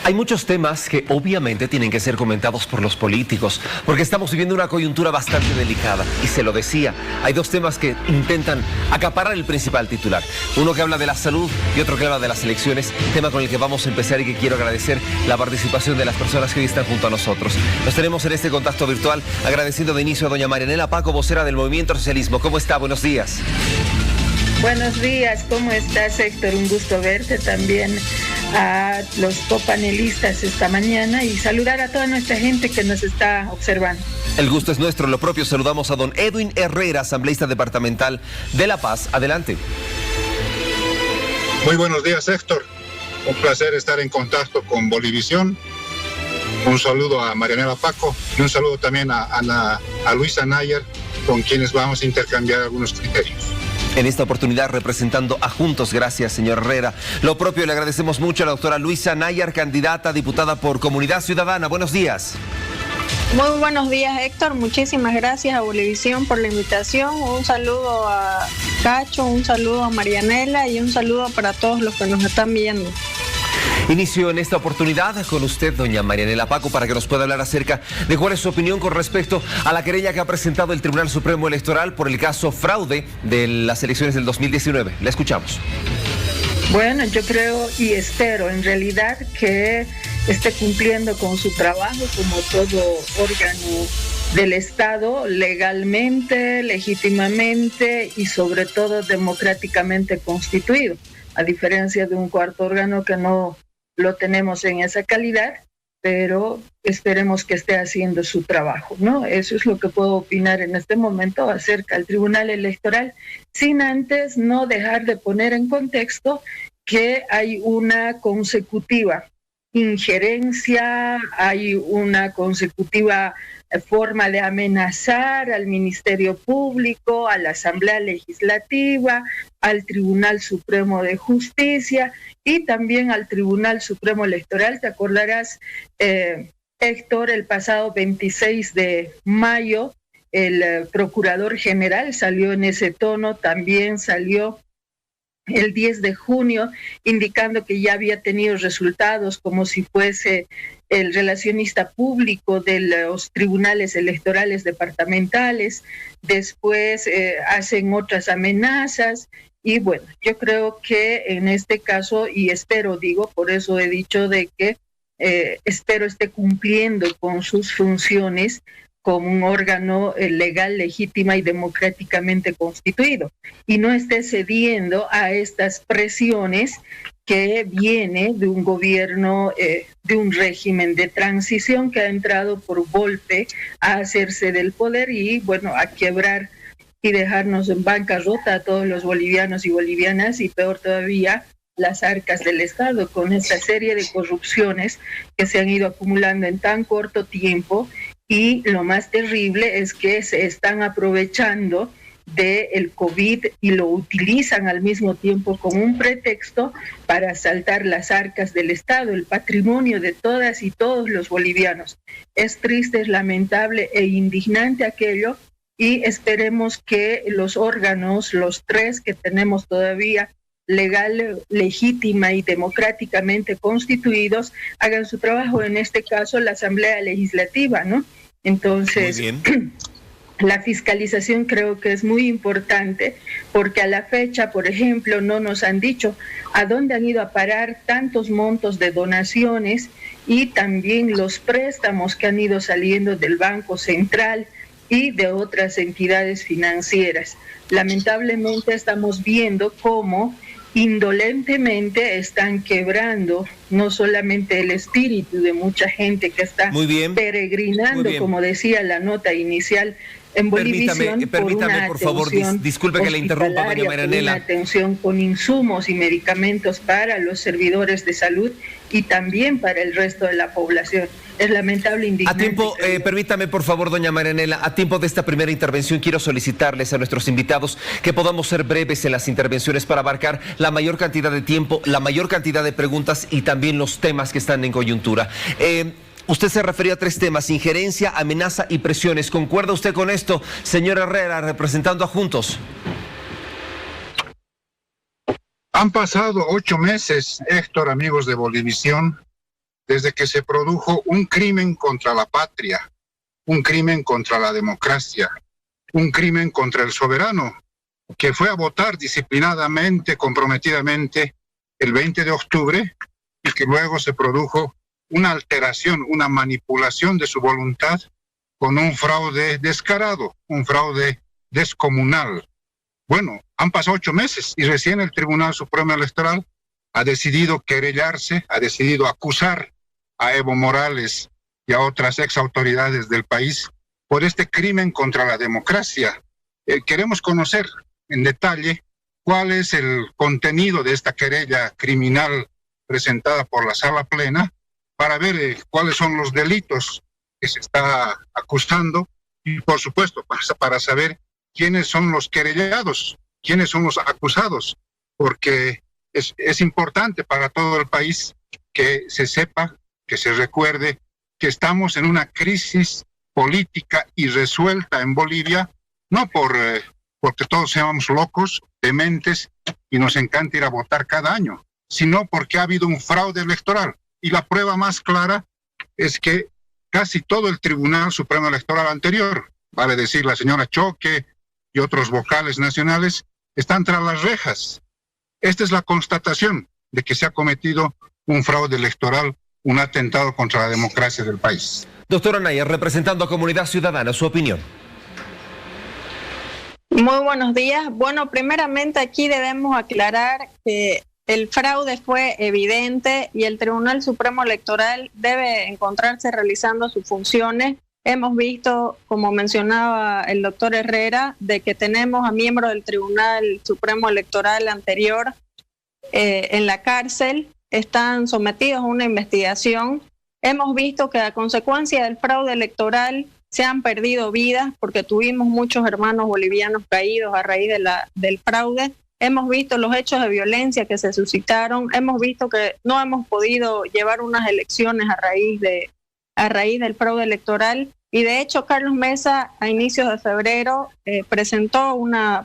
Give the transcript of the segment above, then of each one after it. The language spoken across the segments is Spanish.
Hay muchos temas que obviamente tienen que ser comentados por los políticos, porque estamos viviendo una coyuntura bastante delicada. Y se lo decía, hay dos temas que intentan acaparar el principal titular. Uno que habla de la salud y otro que habla de las elecciones, tema con el que vamos a empezar y que quiero agradecer la participación de las personas que hoy están junto a nosotros. Nos tenemos en este contacto virtual, agradeciendo de inicio a doña Marianela Paco, vocera del Movimiento Socialismo. ¿Cómo está? Buenos días. Buenos días, ¿cómo estás, Héctor? Un gusto verte, también a los copanelistas esta mañana y saludar a toda nuestra gente que nos está observando. El gusto es nuestro, lo propio saludamos a don Edwin Herrera, asambleísta departamental de La Paz. Adelante. Muy buenos días, Héctor. Un placer estar en contacto con Bolivisión. Un saludo a Marianela Paco y un saludo también a Luisa Nayer, con quienes vamos a intercambiar algunos criterios. En esta oportunidad representando a Juntos. Gracias, señor Herrera. Lo propio le agradecemos mucho a la doctora Luisa Nayer, candidata a diputada por Comunidad Ciudadana. Buenos días. Muy buenos días, Héctor. Muchísimas gracias a Bolivisión por la invitación. Un saludo a Cacho, un saludo a Marianela y un saludo para todos los que nos están viendo. Inicio en esta oportunidad con usted, doña Marianela Paco, para que nos pueda hablar acerca de cuál es su opinión con respecto a la querella que ha presentado el Tribunal Supremo Electoral por el caso fraude de las elecciones del 2019. La escuchamos. Bueno, yo creo y espero en realidad que esté cumpliendo con su trabajo como todo órgano del Estado, legalmente, legítimamente y sobre todo democráticamente constituido, a diferencia de un cuarto órgano que no lo tenemos en esa calidad, pero esperemos que esté haciendo su trabajo, ¿no? Eso es lo que puedo opinar en este momento acerca del Tribunal Electoral, sin antes no dejar de poner en contexto que hay una consecutiva injerencia, hay una consecutiva forma de amenazar al Ministerio Público, a la Asamblea Legislativa, al Tribunal Supremo de Justicia y también al Tribunal Supremo Electoral. Te acordarás, Héctor, el pasado 26 de mayo, el Procurador General salió en ese tono, también salió el 10 de junio, indicando que ya había tenido resultados como si fuese el relacionista público de los tribunales electorales departamentales. Después hacen otras amenazas y bueno, yo creo que en este caso, y espero, digo, por eso he dicho de que espero esté cumpliendo con sus funciones como un órgano legal, legítima y democráticamente constituido, y no esté cediendo a estas presiones que viene de un gobierno, de un régimen de transición que ha entrado por golpe a hacerse del poder y, bueno, a quebrar y dejarnos en bancarrota a todos los bolivianos y bolivianas, y peor todavía, las arcas del Estado, con esta serie de corrupciones que se han ido acumulando en tan corto tiempo. Y lo más terrible es que se están aprovechando del COVID y lo utilizan al mismo tiempo como un pretexto para asaltar las arcas del Estado, el patrimonio de todas y todos los bolivianos. Es triste, es lamentable e indignante aquello, y esperemos que los órganos, los tres que tenemos todavía legal, legítima y democráticamente constituidos, hagan su trabajo, en este caso la Asamblea Legislativa, ¿no? Entonces, la fiscalización creo que es muy importante, porque a la fecha, por ejemplo, no nos han dicho a dónde han ido a parar tantos montos de donaciones y también los préstamos que han ido saliendo del Banco Central y de otras entidades financieras. Lamentablemente estamos viendo cómo indolentemente están quebrando no solamente el espíritu de mucha gente que está peregrinando, como decía la nota inicial, en Bolivisión. Permítame, por favor, disculpe que le interrumpa, doña Marianela. Una atención con insumos y medicamentos para los servidores de salud y también para el resto de la población. Es lamentable, indignante. A tiempo, permítame, por favor, doña Marianela, a tiempo de esta primera intervención quiero solicitarles a nuestros invitados que podamos ser breves en las intervenciones para abarcar la mayor cantidad de tiempo, la mayor cantidad de preguntas y también los temas que están en coyuntura. Usted se refirió a tres temas: injerencia, amenaza y presiones. ¿Concuerda usted con esto, señor Herrera, representando a Juntos? Han pasado 8 meses, Héctor, amigos de Bolivisión, desde que se produjo un crimen contra la patria, un crimen contra la democracia, un crimen contra el soberano, que fue a votar disciplinadamente, comprometidamente, el 20 de octubre, y que luego se produjo una alteración, una manipulación de su voluntad con un fraude descarado, un fraude descomunal. Bueno, han pasado 8 meses y recién el Tribunal Supremo Electoral ha decidido querellarse, ha decidido acusar a Evo Morales y a otras exautoridades del país por este crimen contra la democracia. Queremos conocer en detalle cuál es el contenido de esta querella criminal presentada por la Sala Plena para ver cuáles son los delitos que se está acusando y, por supuesto, para saber quiénes son los querellados, quiénes son los acusados, porque es importante para todo el país que se sepa, que se recuerde que estamos en una crisis política irresuelta en Bolivia, no porque todos seamos locos, dementes y nos encanta ir a votar cada año, sino porque ha habido un fraude electoral. Y la prueba más clara es que casi todo el Tribunal Supremo Electoral anterior, vale decir la señora Choque y otros vocales nacionales, están tras las rejas. Esta es la constatación de que se ha cometido un fraude electoral, un atentado contra la democracia del país. Doctora Nayer, representando a Comunidad Ciudadana, su opinión. Muy buenos días. Bueno, primeramente aquí debemos aclarar que el fraude fue evidente y el Tribunal Supremo Electoral debe encontrarse realizando sus funciones. Hemos visto, como mencionaba el doctor Herrera, de que tenemos a miembros del Tribunal Supremo Electoral anterior en la cárcel, están sometidos a una investigación. Hemos visto que a consecuencia del fraude electoral se han perdido vidas porque tuvimos muchos hermanos bolivianos caídos a raíz del fraude. Hemos visto los hechos de violencia que se suscitaron. Hemos visto que no hemos podido llevar unas elecciones a raíz del fraude electoral. Y de hecho, Carlos Mesa, a inicios de febrero, presentó una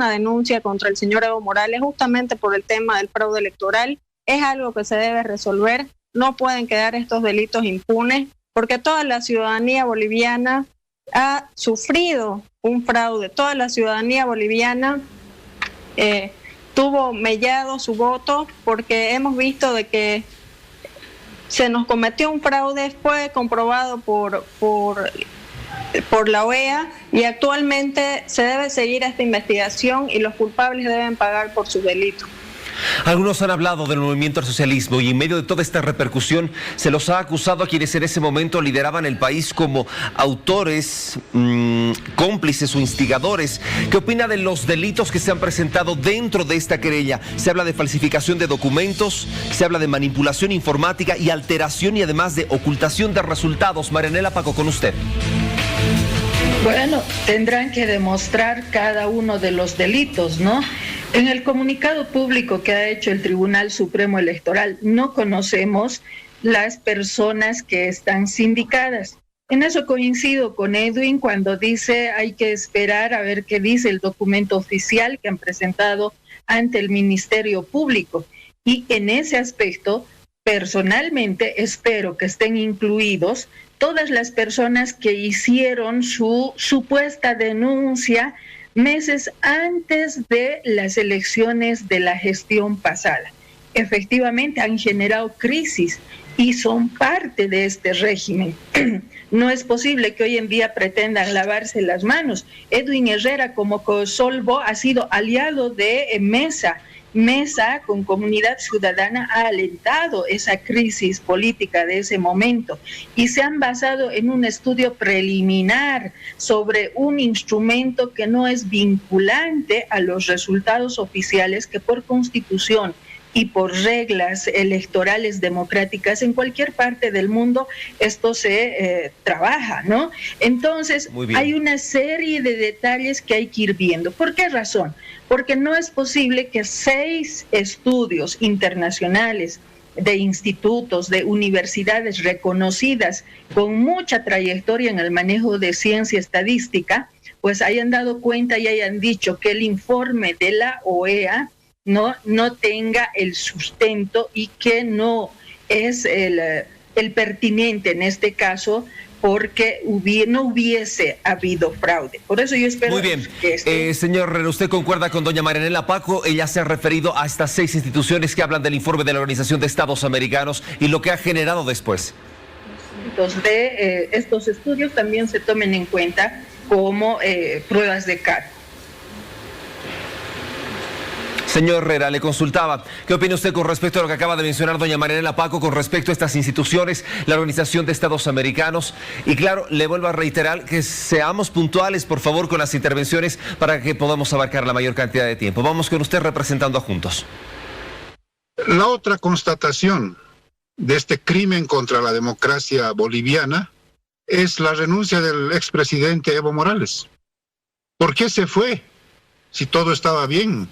denuncia contra el señor Evo Morales justamente por el tema del fraude electoral. Es algo que se debe resolver. No pueden quedar estos delitos impunes, porque toda la ciudadanía boliviana ha sufrido un fraude. Toda la ciudadanía boliviana tuvo mellado su voto porque hemos visto de que se nos cometió un fraude, fue comprobado por la OEA y actualmente se debe seguir esta investigación y los culpables deben pagar por sus delitos. Algunos han hablado del movimiento al socialismo y en medio de toda esta repercusión se los ha acusado a quienes en ese momento lideraban el país como autores, cómplices o instigadores. ¿Qué opina de los delitos que se han presentado dentro de esta querella? Se habla de falsificación de documentos, se habla de manipulación informática y alteración y además de ocultación de resultados. Marianela Paco, con usted. Bueno, tendrán que demostrar cada uno de los delitos, ¿no? En el comunicado público que ha hecho el Tribunal Supremo Electoral no conocemos las personas que están sindicadas. En eso coincido con Edwin cuando dice hay que esperar a ver qué dice el documento oficial que han presentado ante el Ministerio Público. Y en ese aspecto, personalmente espero que estén incluidos todas las personas que hicieron su supuesta denuncia meses antes de las elecciones de la gestión pasada. Efectivamente han generado crisis y son parte de este régimen. No es posible que hoy en día pretendan lavarse las manos. Edwin Herrera como Cosolvo ha sido aliado de Mesa. Mesa con Comunidad Ciudadana ha alentado esa crisis política de ese momento y se han basado en un estudio preliminar sobre un instrumento que no es vinculante a los resultados oficiales que por Constitución y por reglas electorales democráticas en cualquier parte del mundo esto se trabaja, ¿no? Entonces hay una serie de detalles que hay que ir viendo. ¿Por qué razón? Porque no es posible que 6 estudios internacionales de institutos, de universidades reconocidas con mucha trayectoria en el manejo de ciencia estadística, pues hayan dado cuenta y hayan dicho que el informe de la OEA no tenga el sustento y que no es el pertinente en este caso, porque no hubiese habido fraude. Por eso yo espero... Muy bien. que señor Herrera, ¿usted concuerda con doña Marianela Paco? Ella se ha referido a estas 6 instituciones que hablan del informe de la Organización de Estados Americanos y lo que ha generado después. De estos estudios también se tomen en cuenta como pruebas de cargo. Señor Herrera, le consultaba, ¿qué opina usted con respecto a lo que acaba de mencionar doña Marianela Paco con respecto a estas instituciones, la Organización de Estados Americanos? Y claro, le vuelvo a reiterar que seamos puntuales, por favor, con las intervenciones para que podamos abarcar la mayor cantidad de tiempo. Vamos con usted representando a Juntos. La otra constatación de este crimen contra la democracia boliviana es la renuncia del expresidente Evo Morales. ¿Por qué se fue? Si todo estaba bien,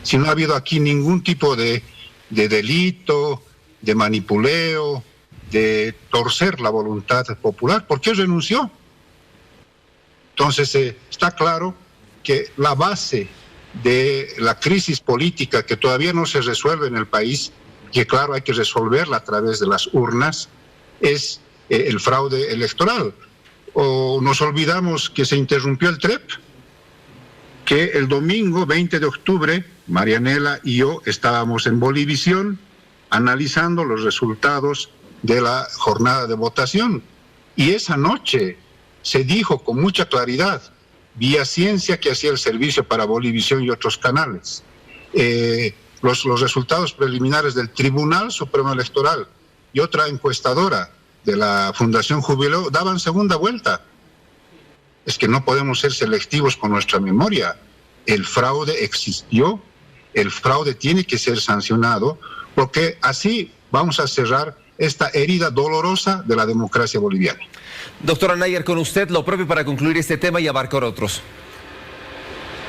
si no ha habido aquí ningún tipo de delito, de manipuleo, de torcer la voluntad popular. ¿Por qué renunció? Entonces está claro que la base de la crisis política que todavía no se resuelve en el país, que claro hay que resolverla a través de las urnas, es el fraude electoral. O nos olvidamos que se interrumpió el TREP, que el domingo 20 de octubre, Marianela y yo estábamos en Bolivisión analizando los resultados de la jornada de votación. Y esa noche se dijo con mucha claridad, vía Ciencia, que hacía el servicio para Bolivisión y otros canales, los resultados preliminares del Tribunal Supremo Electoral y otra encuestadora de la Fundación Jubileo daban segunda vuelta. Es que no podemos ser selectivos con nuestra memoria. El fraude existió, el fraude tiene que ser sancionado, porque así vamos a cerrar esta herida dolorosa de la democracia boliviana. Doctora Nayer, con usted lo propio para concluir este tema y abarcar otros.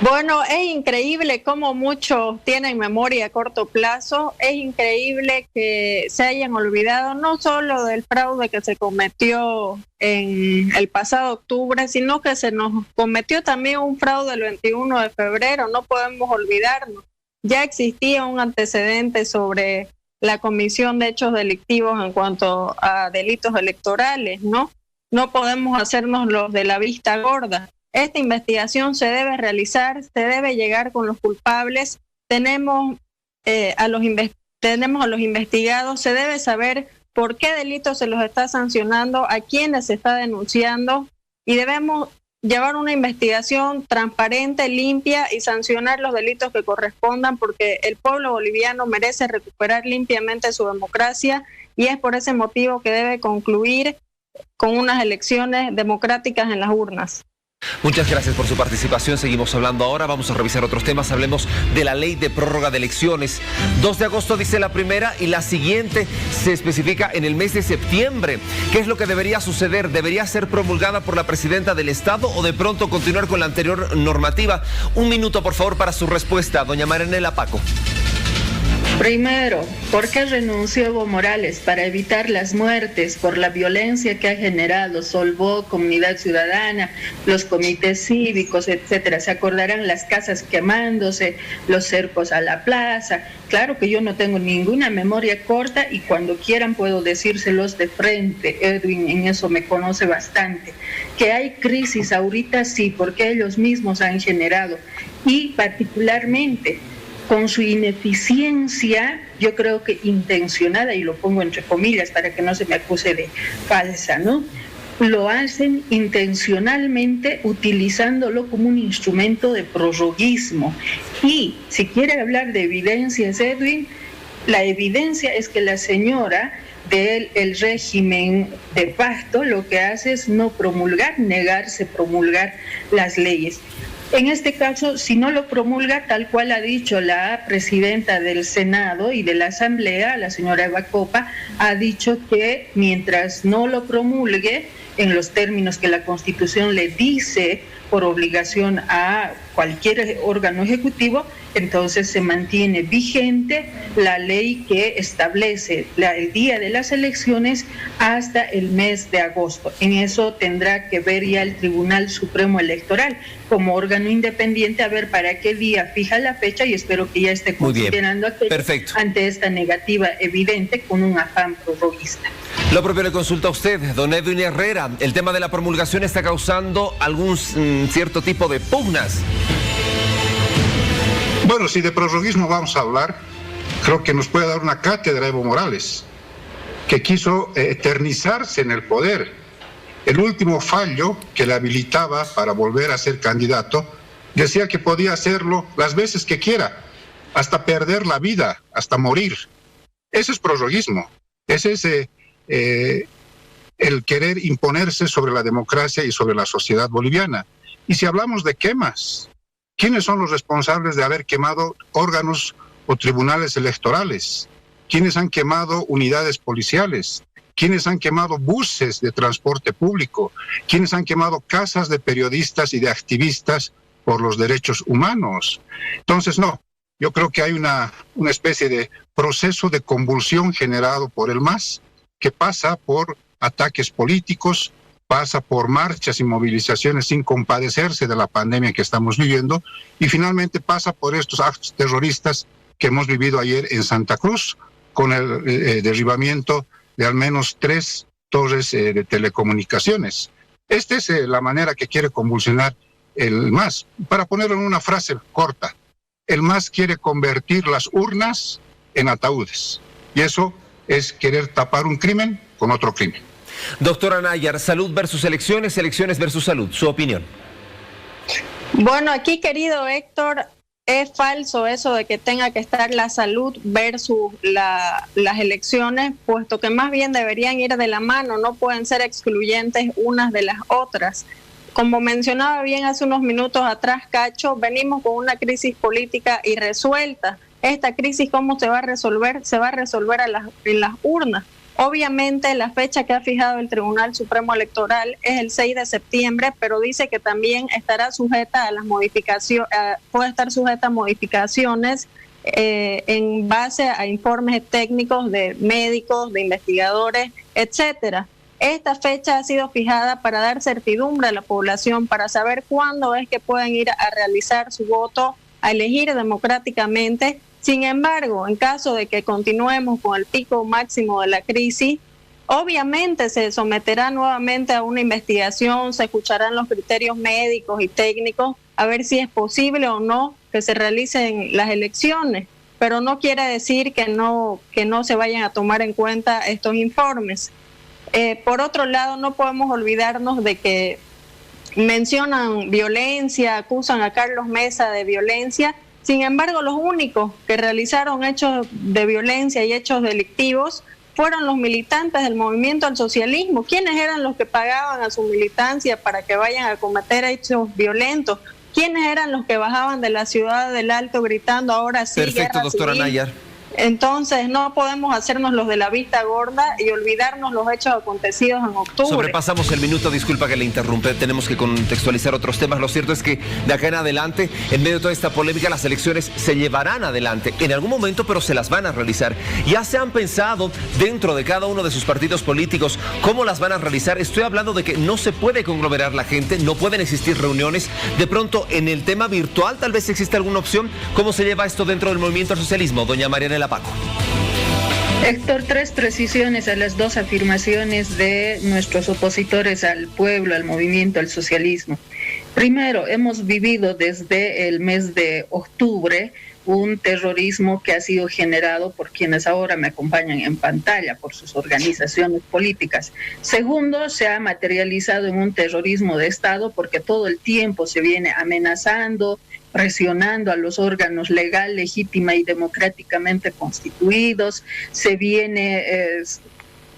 Bueno, es increíble cómo muchos tienen memoria a corto plazo. Es increíble que se hayan olvidado no solo del fraude que se cometió en el pasado octubre, sino que se nos cometió también un fraude el 21 de febrero. No podemos olvidarnos. Ya existía un antecedente sobre la comisión de hechos delictivos en cuanto a delitos electorales, ¿no? No podemos hacernos los de la vista gorda. Esta investigación se debe realizar, se debe llegar con los culpables, tenemos a los investigados, se debe saber por qué delitos se los está sancionando, a quiénes se está denunciando, y debemos llevar una investigación transparente, limpia, y sancionar los delitos que correspondan, porque el pueblo boliviano merece recuperar limpiamente su democracia, y es por ese motivo que debe concluir con unas elecciones democráticas en las urnas. Muchas gracias por su participación. Seguimos hablando ahora. Vamos a revisar otros temas. Hablemos de la ley de prórroga de elecciones. 2 de agosto dice la primera y la siguiente se especifica en el mes de septiembre. ¿Qué es lo que debería suceder? ¿Debería ser promulgada por la presidenta del Estado o de pronto continuar con la anterior normativa? 1 minuto, por favor, para su respuesta, doña Marianela Paco. Primero, ¿por qué renunció Evo Morales? Para evitar las muertes por la violencia que ha generado Solvó, Comunidad Ciudadana, los comités cívicos, etcétera. Se acordarán las casas quemándose, los cercos a la plaza. Claro que yo no tengo ninguna memoria corta y cuando quieran puedo decírselos de frente. Edwin en eso me conoce bastante. Que hay crisis ahorita, sí, porque ellos mismos han generado. Y particularmente con su ineficiencia, yo creo que intencionada, y lo pongo entre comillas para que no se me acuse de falsa, ¿no? Lo hacen intencionalmente utilizándolo como un instrumento de prorroguismo. Y si quiere hablar de evidencias, Edwin, la evidencia es que la señora del régimen de pacto lo que hace es no promulgar, negarse promulgar las leyes. En este caso, si no lo promulga, tal cual ha dicho la presidenta del Senado y de la Asamblea, la señora Eva Copa, ha dicho que mientras no lo promulgue, en los términos que la Constitución le dice por obligación a cualquier órgano ejecutivo, entonces se mantiene vigente la ley que establece el día de las elecciones hasta el mes de agosto. En eso tendrá que ver ya el Tribunal Supremo Electoral como órgano independiente a ver para qué día fija la fecha, y espero que ya esté considerando aquello ante esta negativa evidente con un afán prorroguista. Lo propio le consulta a usted, don Edwin Herrera. El tema de la promulgación está causando algún cierto tipo de pugnas. Bueno, si de prorroguismo vamos a hablar, creo que nos puede dar una cátedra Evo Morales, que quiso eternizarse en el poder. El último fallo que le habilitaba para volver a ser candidato decía que podía hacerlo las veces que quiera, hasta perder la vida, hasta morir. Ese es prorroguismo, ese es el querer imponerse sobre la democracia y sobre la sociedad boliviana. Y si hablamos de quemas, ¿quiénes son los responsables de haber quemado órganos o tribunales electorales? ¿Quiénes han quemado unidades policiales? ¿Quiénes han quemado buses de transporte público? ¿Quiénes han quemado casas de periodistas y de activistas por los derechos humanos? Entonces, no, yo creo que hay una especie de proceso de convulsión generado por el MAS, que pasa por ataques políticos, pasa por marchas y movilizaciones sin compadecerse de la pandemia que estamos viviendo, y finalmente pasa por estos actos terroristas que hemos vivido ayer en Santa Cruz, con el derribamiento de al menos 3 torres de telecomunicaciones. Esta es la manera que quiere convulsionar el MAS. Para ponerlo en una frase corta, el MAS quiere convertir las urnas en ataúdes, y eso es querer tapar un crimen con otro crimen. Doctora Nayar, salud versus elecciones, elecciones versus salud, su opinión. Bueno, aquí, querido Héctor, es falso eso de que tenga que estar la salud versus las elecciones, puesto que más bien deberían ir de la mano, no pueden ser excluyentes unas de las otras. Como mencionaba bien hace unos minutos atrás Cacho, venimos con una crisis política irresuelta. Esta crisis, ¿cómo se va a resolver? Se va a resolver en las urnas. Obviamente la fecha que ha fijado el Tribunal Supremo Electoral es el 6 de septiembre, pero dice que también estará sujeta a las modificaciones, puede estar sujeta a modificaciones en base a informes técnicos de médicos, de investigadores, etcétera. Esta fecha ha sido fijada para dar certidumbre a la población, para saber cuándo es que pueden ir a realizar su voto, a elegir democráticamente. Sin embargo, en caso de que continuemos con el pico máximo de la crisis, obviamente se someterá nuevamente a una investigación, se escucharán los criterios médicos y técnicos a ver si es posible o no que se realicen las elecciones, pero no quiere decir que no se vayan a tomar en cuenta estos informes. Por otro lado, no podemos olvidarnos de que mencionan violencia, acusan a Carlos Mesa de violencia. Sin embargo, los únicos que realizaron hechos de violencia y hechos delictivos fueron los militantes del movimiento al socialismo. ¿Quiénes eran los que pagaban a su militancia para que vayan a cometer hechos violentos? ¿Quiénes eran los que bajaban de la ciudad del Alto gritando ahora sí? Perfecto, doctora Nayar. Entonces no podemos hacernos los de la vista gorda y olvidarnos los hechos acontecidos en octubre. Sobrepasamos el minuto, disculpa que le interrumpe, tenemos que contextualizar otros temas. Lo cierto es que de acá en adelante, en medio de toda esta polémica, las elecciones se llevarán adelante en algún momento, pero se las van a realizar. Ya se han pensado dentro de cada uno de sus partidos políticos cómo las van a realizar. Estoy hablando de que no se puede conglomerar la gente, no pueden existir reuniones. De pronto, en el tema virtual, tal vez existe alguna opción. ¿Cómo se lleva esto dentro del movimiento al socialismo? Doña Marianela Paco. Héctor, 3 precisiones a las 2 afirmaciones de nuestros opositores al pueblo, al movimiento, al socialismo. Primero, hemos vivido desde el mes de octubre un terrorismo que ha sido generado por quienes ahora me acompañan en pantalla, por sus organizaciones políticas. Segundo, se ha materializado en un terrorismo de Estado porque todo el tiempo se viene amenazando, presionando a los órganos legal, legítima y democráticamente constituidos, se viene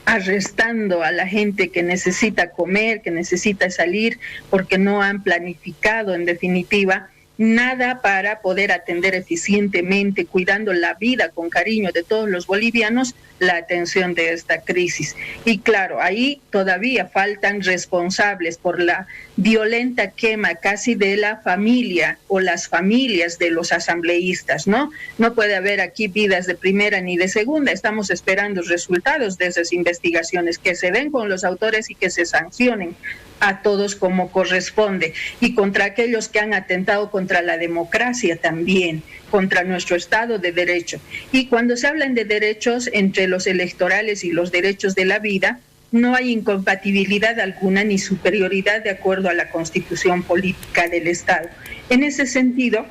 arrestando a la gente que necesita comer, que necesita salir, porque no han planificado, en definitiva, nada para poder atender eficientemente, cuidando la vida con cariño de todos los bolivianos, la atención de esta crisis. Y claro, ahí todavía faltan responsables por la violenta quema casi de la familia o las familias de los asambleístas, ¿no? No puede haber aquí vidas de primera ni de segunda. Estamos esperando resultados de esas investigaciones, que se den con los autores y que se sancionen a todos como corresponde, y contra aquellos que han atentado contra la democracia también, contra nuestro Estado de Derecho. Y cuando se hablan de derechos entre los electorales y los derechos de la vida, no hay incompatibilidad alguna ni superioridad de acuerdo a la Constitución política del Estado. En ese sentido,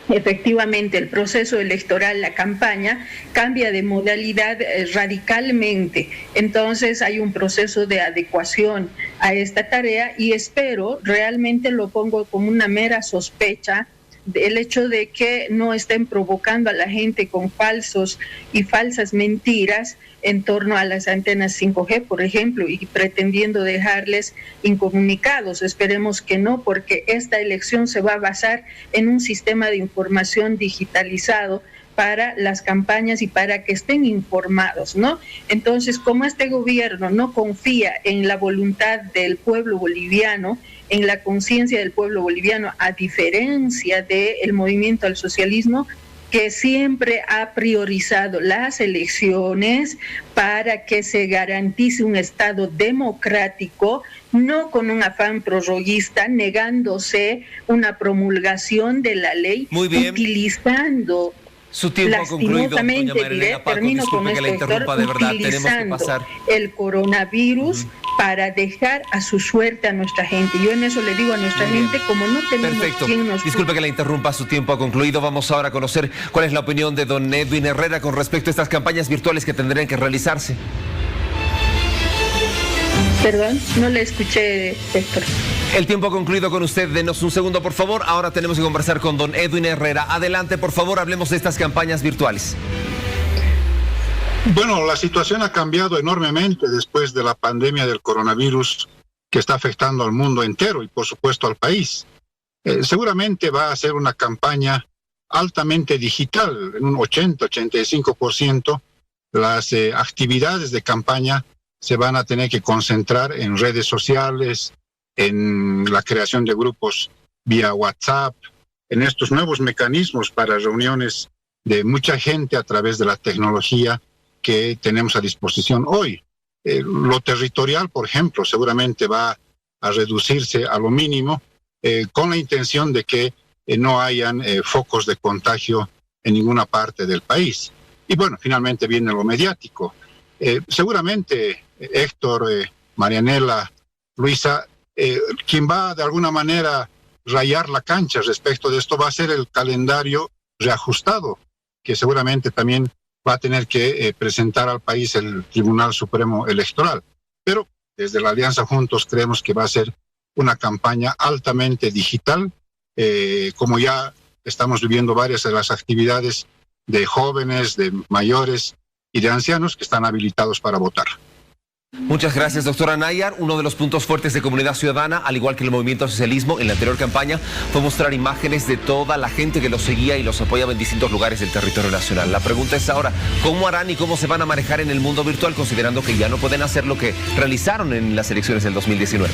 efectivamente, el proceso electoral, la campaña, cambia de modalidad radicalmente. Entonces hay un proceso de adecuación a esta tarea y espero, realmente lo pongo como una mera sospecha, el hecho de que no estén provocando a la gente con falsos y falsas mentiras en torno a las antenas 5G, por ejemplo, y pretendiendo dejarles incomunicados. Esperemos que no, porque esta elección se va a basar en un sistema de información digitalizado para las campañas y para que estén informados, ¿no? Entonces, como este gobierno no confía en la voluntad del pueblo boliviano, en la conciencia del pueblo boliviano, a diferencia del movimiento al socialismo, que siempre ha priorizado las elecciones para que se garantice un Estado democrático, no con un afán prorroguista, negándose una promulgación de la ley, utilizando... Su tiempo ha concluido, doña Marianela Paco. Termino Disculpe con que la interrumpa, de verdad, tenemos que pasar el coronavirus para dejar a su suerte a nuestra gente. Yo en eso le digo a nuestra gente, como no tenemos quien nos... Disculpe que la interrumpa, su tiempo ha concluido. Vamos ahora a conocer cuál es la opinión de don Edwin Herrera con respecto a estas campañas virtuales que tendrían que realizarse. Perdón, no le escuché, Héctor. El tiempo ha concluido con usted. Denos un segundo, por favor. Ahora tenemos que conversar con don Edwin Herrera. Adelante, por favor, hablemos de estas campañas virtuales. Bueno, la situación ha cambiado enormemente después de la pandemia del coronavirus que está afectando al mundo entero y, por supuesto, al país. Seguramente va a ser una campaña altamente digital, en un 80-85%. Las actividades de campaña se van a tener que concentrar en redes sociales, en la creación de grupos vía WhatsApp, en estos nuevos mecanismos para reuniones de mucha gente a través de la tecnología que tenemos a disposición hoy. Lo territorial, por ejemplo, seguramente va a reducirse a lo mínimo con la intención de que no hayan focos de contagio en ninguna parte del país. Y bueno, finalmente viene lo mediático. Seguramente Héctor, Marianela, Luisa, quien va de alguna manera rayar la cancha respecto de esto va a ser el calendario reajustado, que seguramente también va a tener que presentar al país el Tribunal Supremo Electoral. Pero desde la Alianza Juntos creemos que va a ser una campaña altamente digital, como ya estamos viviendo varias de las actividades de jóvenes, de mayores y de ancianos que están habilitados para votar. Muchas gracias, doctora Nayar. Uno de los puntos fuertes de Comunidad Ciudadana, al igual que el movimiento al socialismo en la anterior campaña, fue mostrar imágenes de toda la gente que los seguía y los apoyaba en distintos lugares del territorio nacional. La pregunta es ahora, ¿cómo harán y cómo se van a manejar en el mundo virtual, considerando que ya no pueden hacer lo que realizaron en las elecciones del 2019?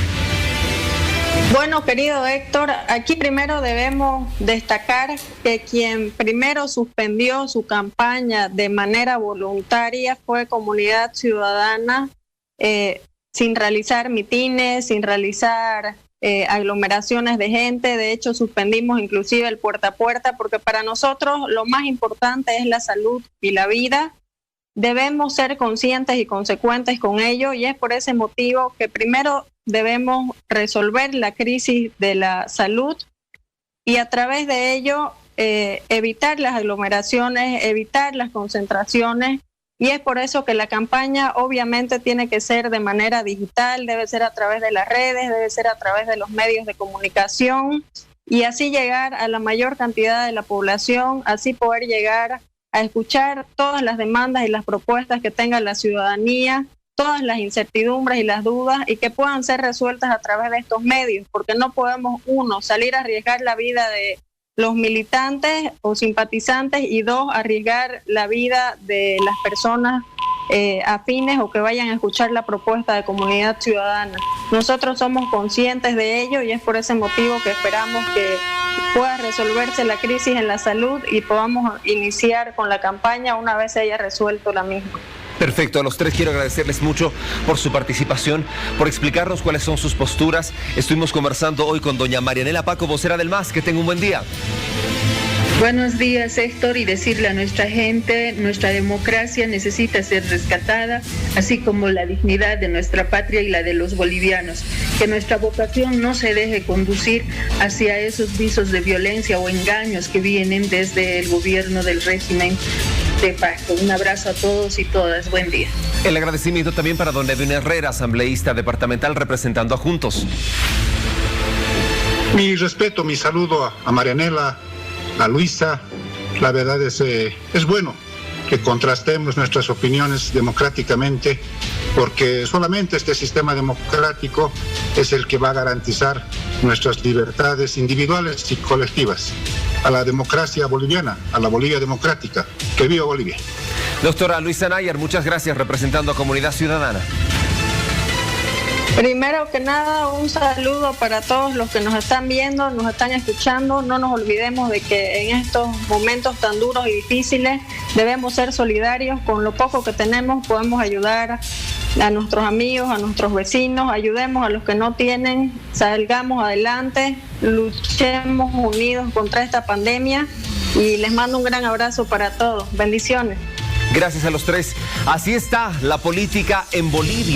Bueno, querido Héctor, aquí primero debemos destacar que quien primero suspendió su campaña de manera voluntaria fue Comunidad Ciudadana, sin realizar mitines, sin realizar aglomeraciones de gente. De hecho, suspendimos inclusive el puerta a puerta, porque para nosotros lo más importante es la salud y la vida. Debemos ser conscientes y consecuentes con ello, y es por ese motivo que primero debemos resolver la crisis de la salud y a través de ello evitar las aglomeraciones, evitar las concentraciones. Y es por eso que la campaña obviamente tiene que ser de manera digital, debe ser a través de las redes, debe ser a través de los medios de comunicación, y así llegar a la mayor cantidad de la población, así poder llegar a escuchar todas las demandas y las propuestas que tenga la ciudadanía, todas las incertidumbres y las dudas, y que puedan ser resueltas a través de estos medios, porque no podemos, uno, salir a arriesgar la vida de los militantes o simpatizantes, y dos, arriesgar la vida de las personas afines o que vayan a escuchar la propuesta de Comunidad Ciudadana. Nosotros somos conscientes de ello y es por ese motivo que esperamos que pueda resolverse la crisis en la salud y podamos iniciar con la campaña una vez se haya resuelto la misma. Perfecto, a los tres quiero agradecerles mucho por su participación, por explicarnos cuáles son sus posturas. Estuvimos conversando hoy con doña Marianela Paco, vocera del MAS. Que tenga un buen día. Buenos días, Héctor, y decirle a nuestra gente, nuestra democracia necesita ser rescatada, así como la dignidad de nuestra patria y la de los bolivianos. Que nuestra votación no se deje conducir hacia esos visos de violencia o engaños que vienen desde el gobierno del régimen de Paco. Un abrazo a todos y todas. Buen día. El agradecimiento también para don Edwin Herrera, asambleísta departamental representando a Juntos. Mi respeto, mi saludo a Marianela, a Luisa. La verdad es bueno que contrastemos nuestras opiniones democráticamente, porque solamente este sistema democrático es el que va a garantizar nuestras libertades individuales y colectivas. A la democracia boliviana, a la Bolivia democrática. ¡Que viva Bolivia! Doctora Luisa Nayer, muchas gracias, representando a Comunidad Ciudadana. Primero que nada, un saludo para todos los que nos están viendo, nos están escuchando. No nos olvidemos de que en estos momentos tan duros y difíciles debemos ser solidarios. Con lo poco que tenemos podemos ayudar a nuestros amigos, a nuestros vecinos, ayudemos a los que no tienen, salgamos adelante, luchemos unidos contra esta pandemia y les mando un gran abrazo para todos. Bendiciones. Gracias a los tres. Así está la política en Bolivia.